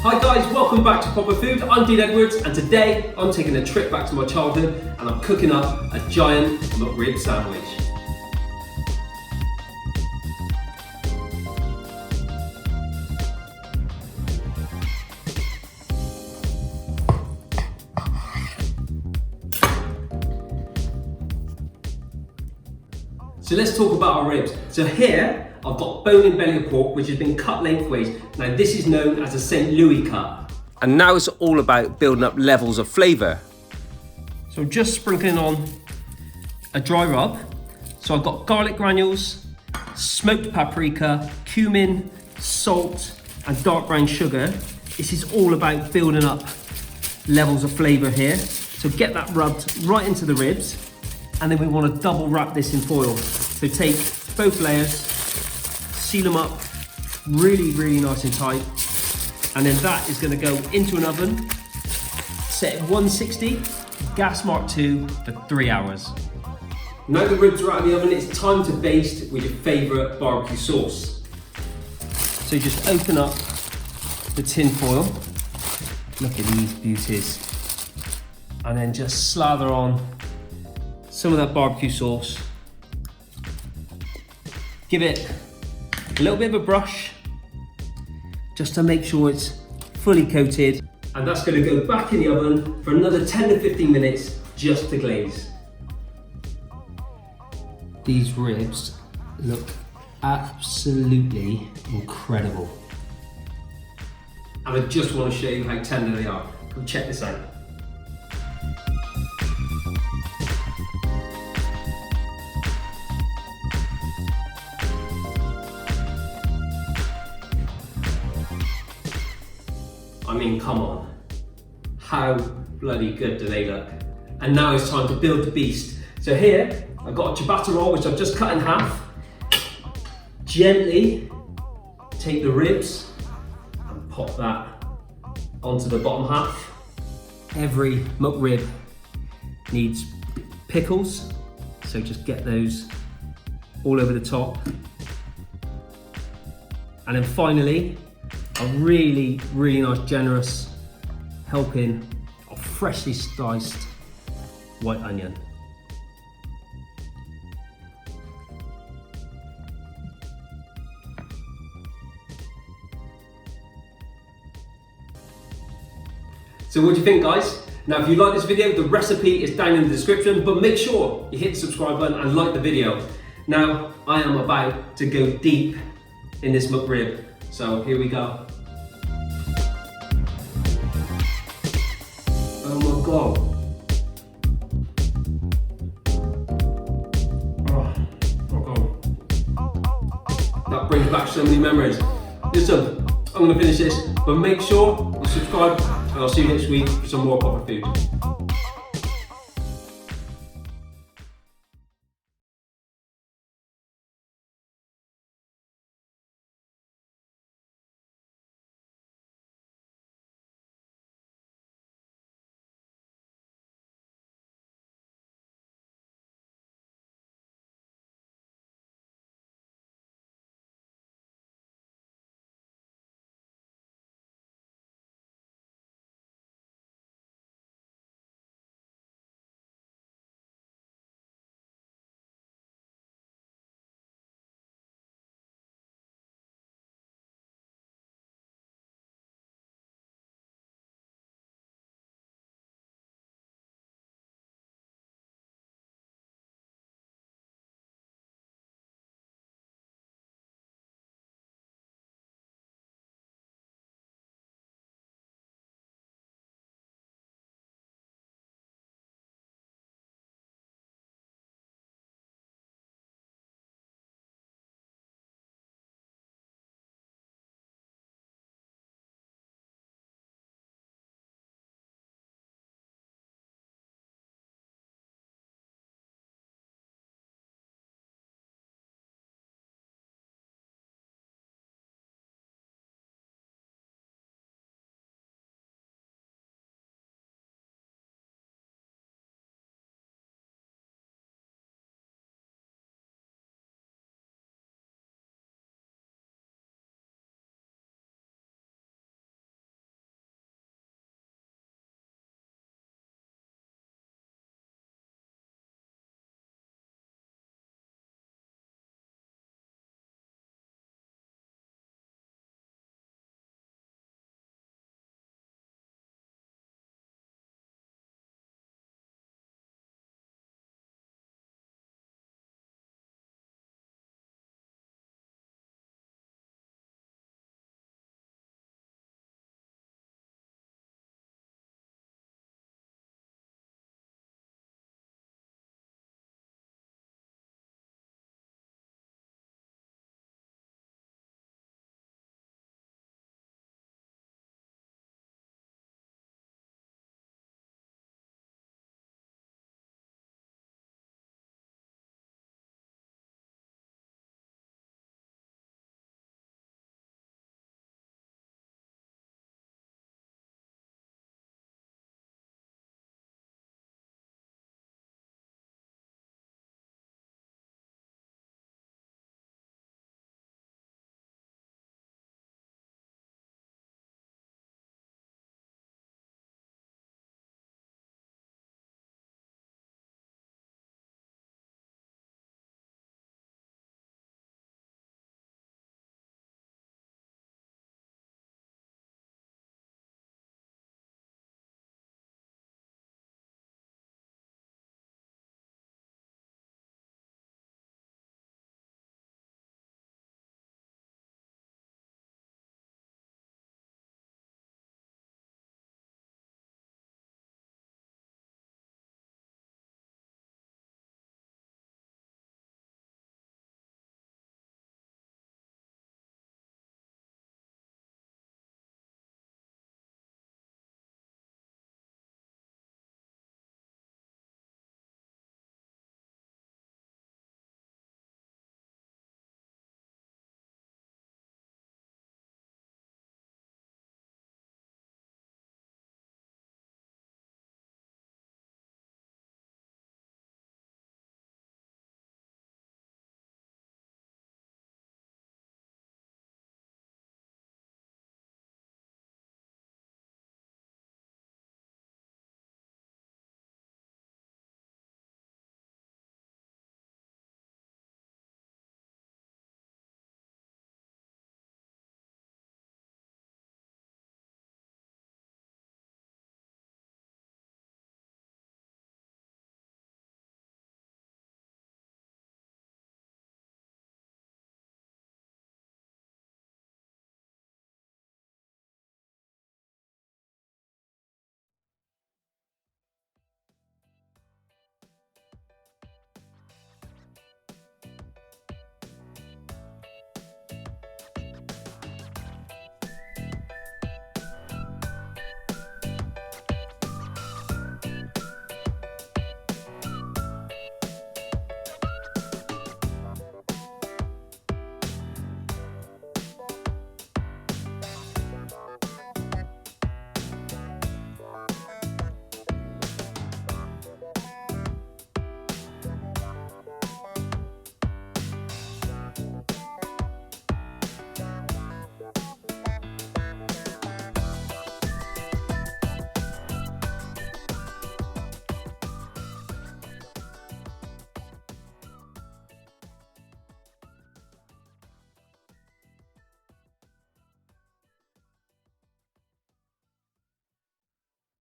Hi guys, welcome back to Proper Food. I'm Dean Edwards and today I'm taking a trip back to my childhood and I'm cooking up a giant McRib sandwich. So let's talk about our ribs. So here I've got bone-in belly of pork which has been cut lengthways. Now this is known as a St. Louis cut. And now it's all about building up levels of flavour. So I'm just sprinkling on a dry rub. So I've got garlic granules, smoked paprika, cumin, salt and dark brown sugar. This is all about building up levels of flavour here. So get that rubbed right into the ribs. And then we want to double wrap this in foil. So take both layers, seal them up really nice and tight. And then that is going to go into an oven, set at 160, gas mark 2 for 3 hours. Now the ribs are out of the oven, it's time to baste with your favourite barbecue sauce. So just open up the tin foil, look at these beauties, and then just slather on some of that barbecue sauce. Give it a little bit of a brush just to make sure it's fully coated. And that's going to go back in the oven for another 10 to 15 minutes just to glaze. These ribs look absolutely incredible. And I just want to show you how tender they are. Come check this out. I mean, come on. How bloody good do they look? And now it's time to build the beast. So here, I've got a ciabatta roll, which I've just cut in half. Gently take the ribs and pop that onto the bottom half. Every McRib needs pickles, so just get those all over the top. And then finally, a really nice generous helping of freshly sliced white onion. So what do you think, guys? Now if you like this video, the recipe is down in the description, but make sure you hit the subscribe button and like the video. Now I am about to go deep in this McRib, so here we go. Oh my God. Oh God. That brings back so many memories. Listen, I'm gonna finish this, but make sure you subscribe and I'll see you next week for some more proper food.